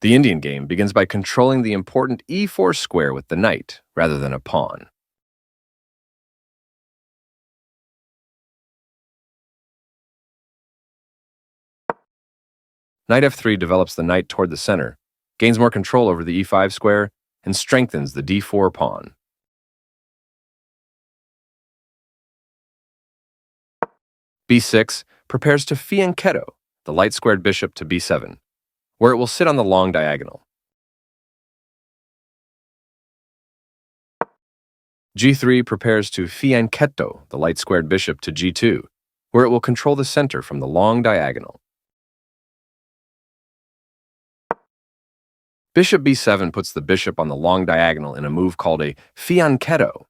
The Indian game begins by controlling the important e4 square with the knight, rather than a pawn. Knight f3 develops the knight toward the center, gains more control over the e5 square, and strengthens the d4 pawn. b6 prepares to fianchetto the light-squared bishop to b7, where it will sit on the long diagonal. g3 prepares to fianchetto the light-squared bishop to g2, where it will control the center from the long diagonal. Bishop b7 puts the bishop on the long diagonal in a move called a fianchetto.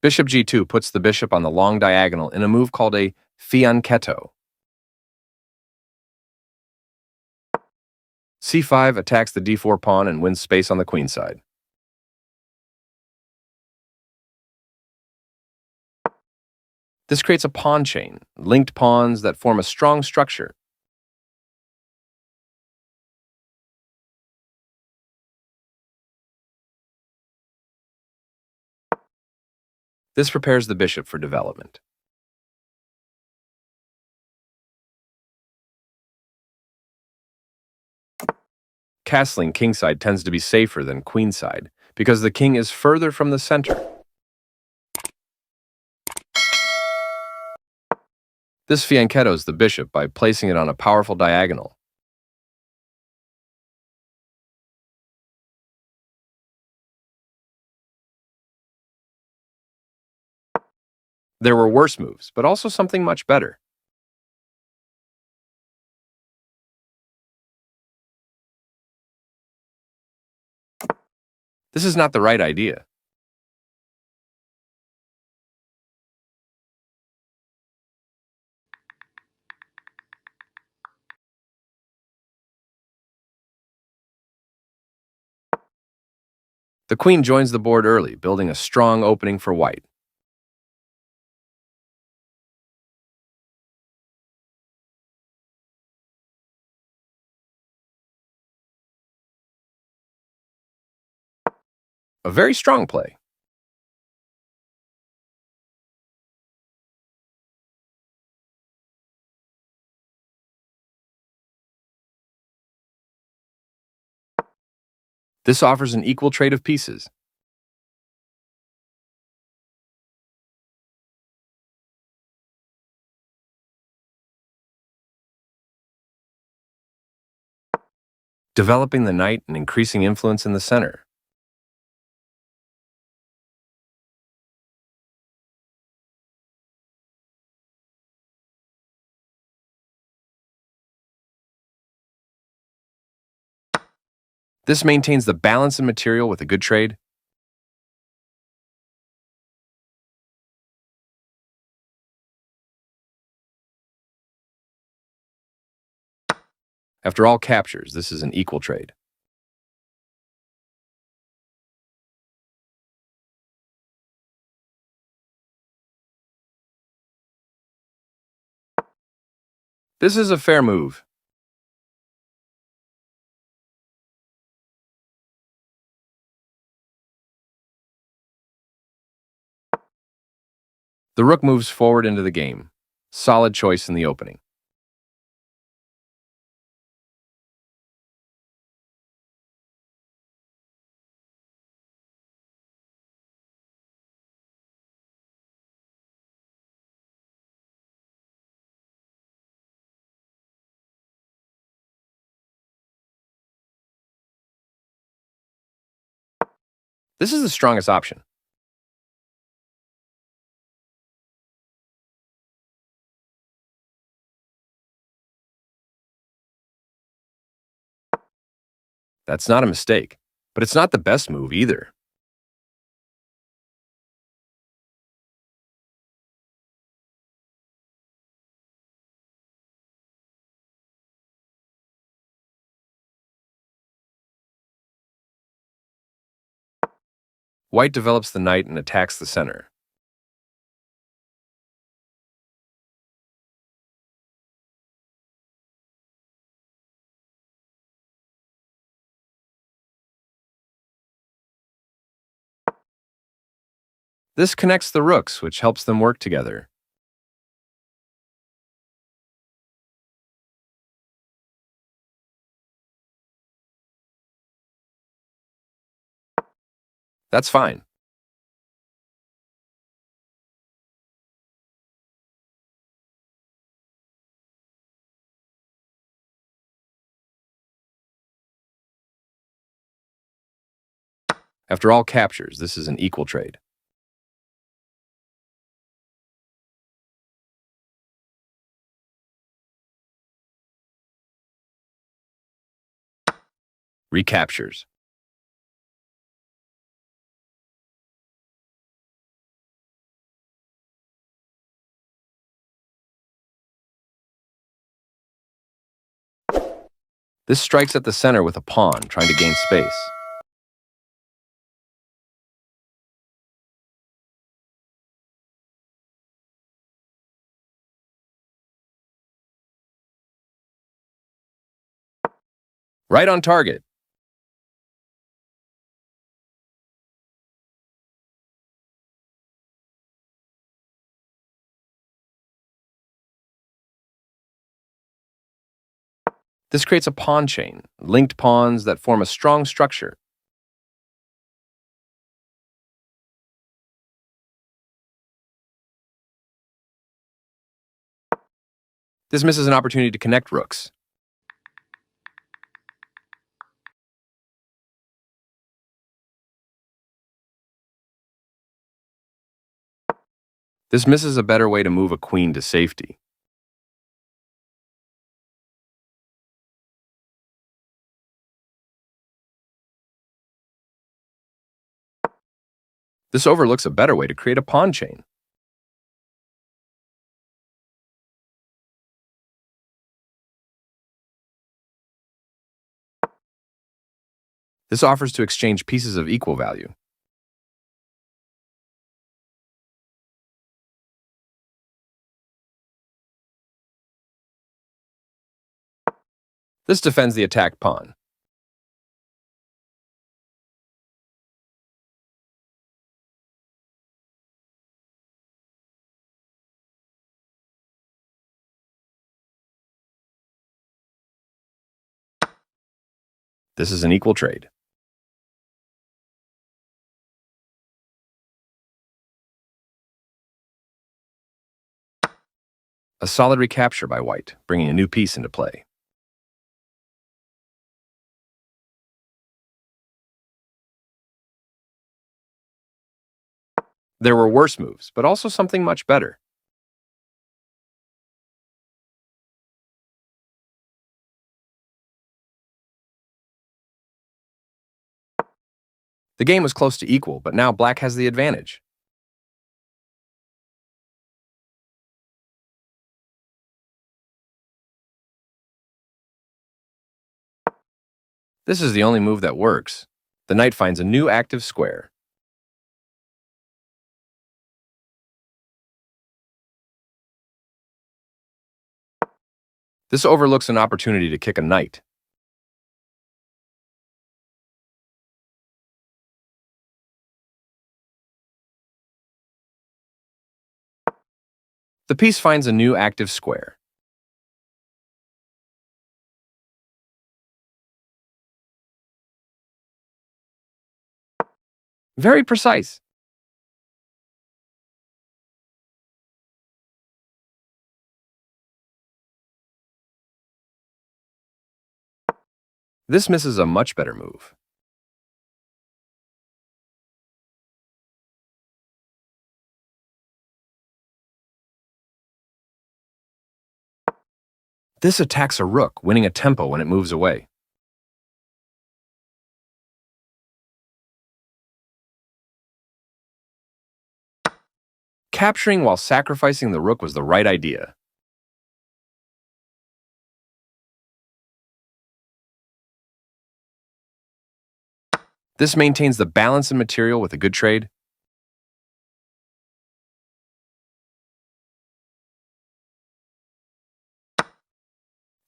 Bishop g2 puts the bishop on the long diagonal in a move called a fianchetto. c5 attacks the d4 pawn and wins space on the queen side. This creates a pawn chain, linked pawns that form a strong structure. This prepares the bishop for development. Castling kingside tends to be safer than queenside because the king is further from the center. This fianchettos the bishop by placing it on a powerful diagonal. There were worse moves, but also something much better. This is not the right idea. The queen joins the board early, building a strong opening for white. A very strong play. This offers an equal trade of pieces. Developing the knight and increasing influence in the center. This maintains the balance in material with a good trade. After all captures, this is an equal trade. This is a fair move. The rook moves forward into the game. Solid choice in the opening. This is the strongest option. That's not a mistake, but it's not the best move either. White develops the knight and attacks the center. This connects the rooks, which helps them work together. That's fine. After all captures, this is an equal trade. Recaptures. This strikes at the center with a pawn, trying to gain space. Right on target. This creates a pawn chain, linked pawns that form a strong structure. This misses an opportunity to connect rooks. This misses a better way to move a queen to safety. This overlooks a better way to create a pawn chain. This offers to exchange pieces of equal value. This defends the attacked pawn. This is an equal trade. A solid recapture by white, bringing a new piece into play. There were worse moves, but also something much better. The game was close to equal, but now black has the advantage. This is the only move that works. The knight finds a new active square. This overlooks an opportunity to kick a knight. The piece finds a new active square. Very precise. This misses a much better move. This attacks a rook, winning a tempo when it moves away. Capturing while sacrificing the rook was the right idea. This maintains the balance in material with a good trade.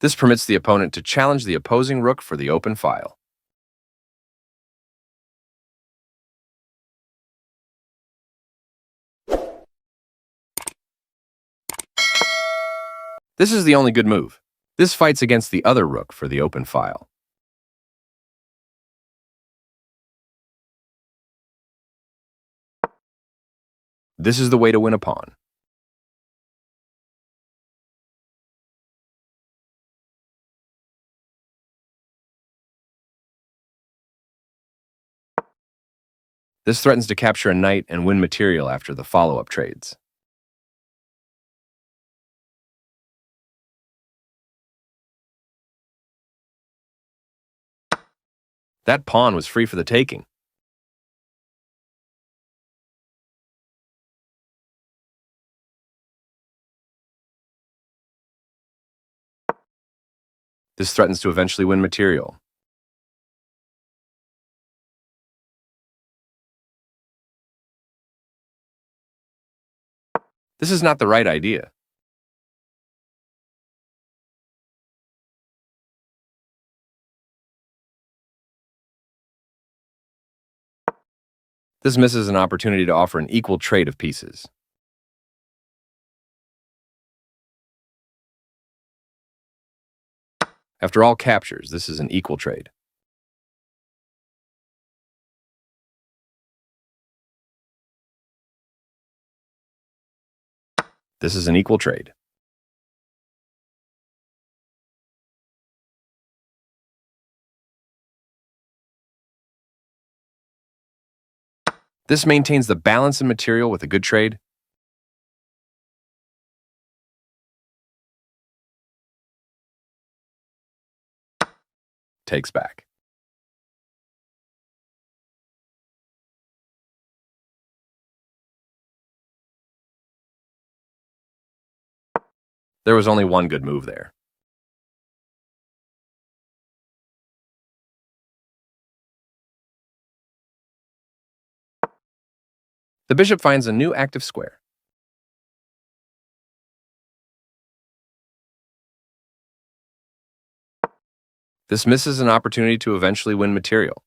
This permits the opponent to challenge the opposing rook for the open file. This is the only good move. This fights against the other rook for the open file. This is the way to win a pawn. This threatens to capture a knight and win material after the follow-up trades. That pawn was free for the taking. This threatens to eventually win material. This is not the right idea. This misses an opportunity to offer an equal trade of pieces. After all captures, this is an equal trade. This is an equal trade. This maintains the balance in material with a good trade. Takes back. There was only one good move there. The bishop finds a new active square. This misses an opportunity to eventually win material.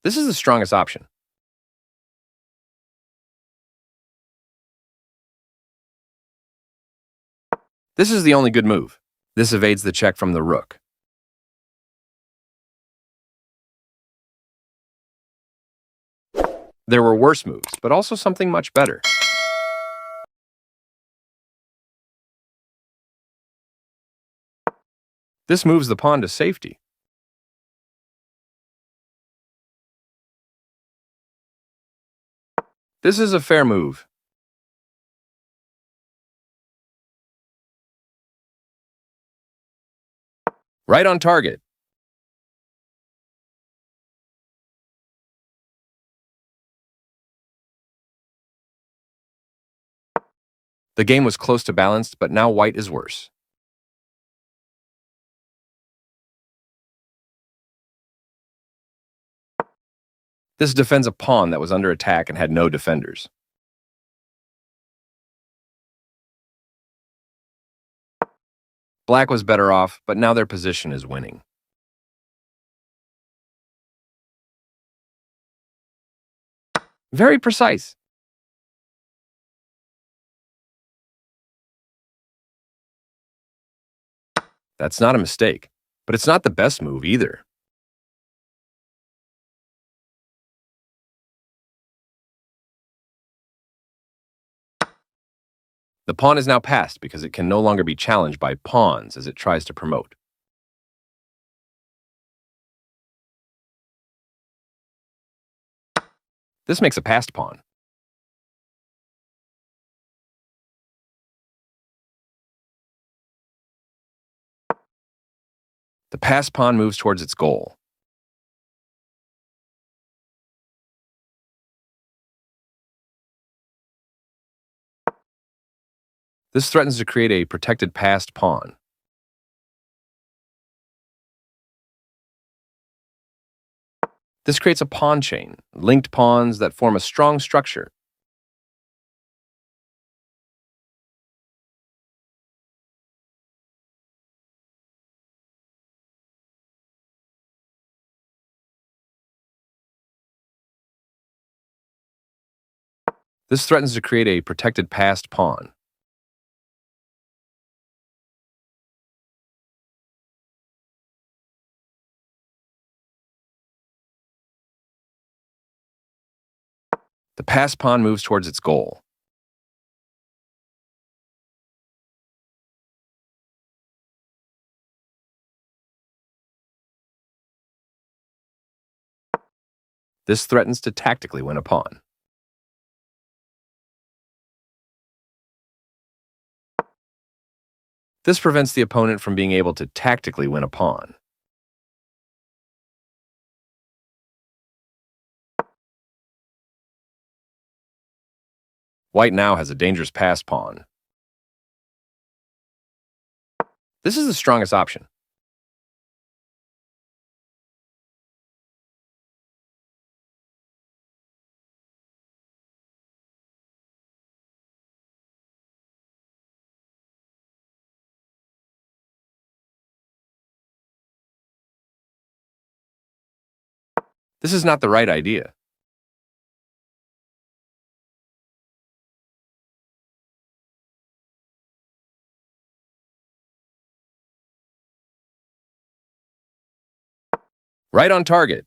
This is the strongest option. This is the only good move. This evades the check from the rook. There were worse moves, but also something much better. This moves the pawn to safety. This is a fair move. Right on target. The game was close to balanced, but now white is worse. This defends a pawn that was under attack and had no defenders. Black was better off, but now their position is winning. Very precise. That's not a mistake, but it's not the best move either. The pawn is now passed because it can no longer be challenged by pawns as it tries to promote. This makes a passed pawn. The passed pawn moves towards its goal. This threatens to create a protected passed pawn. This creates a pawn chain, linked pawns that form a strong structure. This threatens to create a protected passed pawn. The passed pawn moves towards its goal. This threatens to tactically win a pawn. This prevents the opponent from being able to tactically win a pawn. White now has a dangerous passed pawn. This is the strongest option. This is not the right idea. Right on target.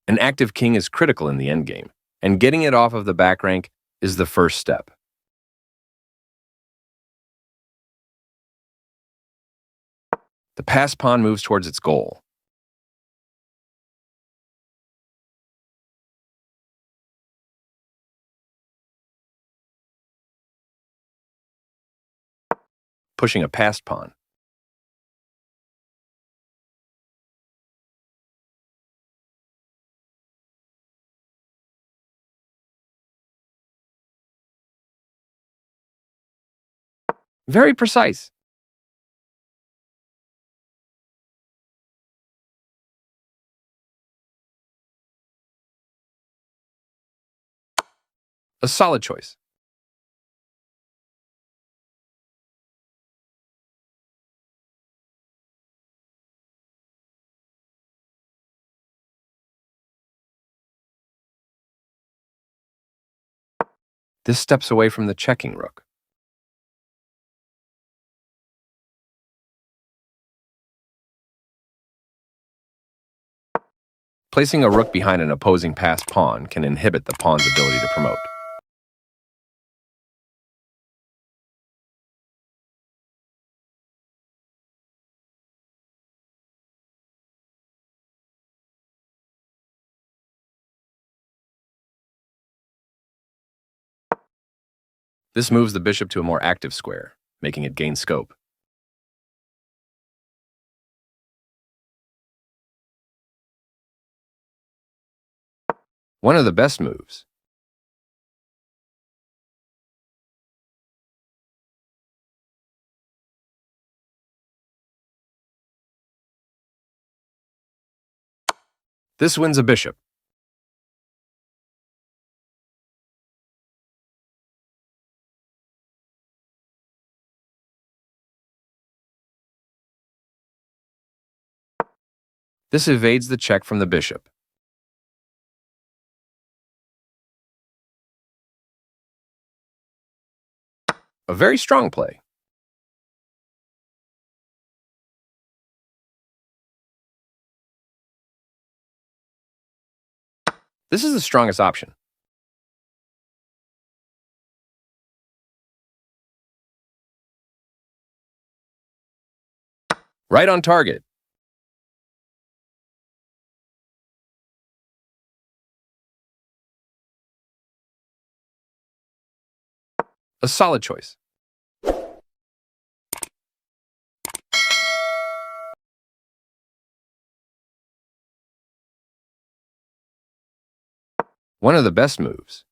An active king is critical in the endgame, and getting it off of the back rank is the first step. The passed pawn moves towards its goal. Pushing a passed pawn. Very precise. A solid choice. This steps away from the checking rook. Placing a rook behind an opposing passed pawn can inhibit the pawn's ability to promote. This moves the bishop to a more active square, making it gain scope. One of the best moves. This wins a bishop. This evades the check from the bishop. A very strong play. This is the strongest option. Right on target. A solid choice. One of the best moves.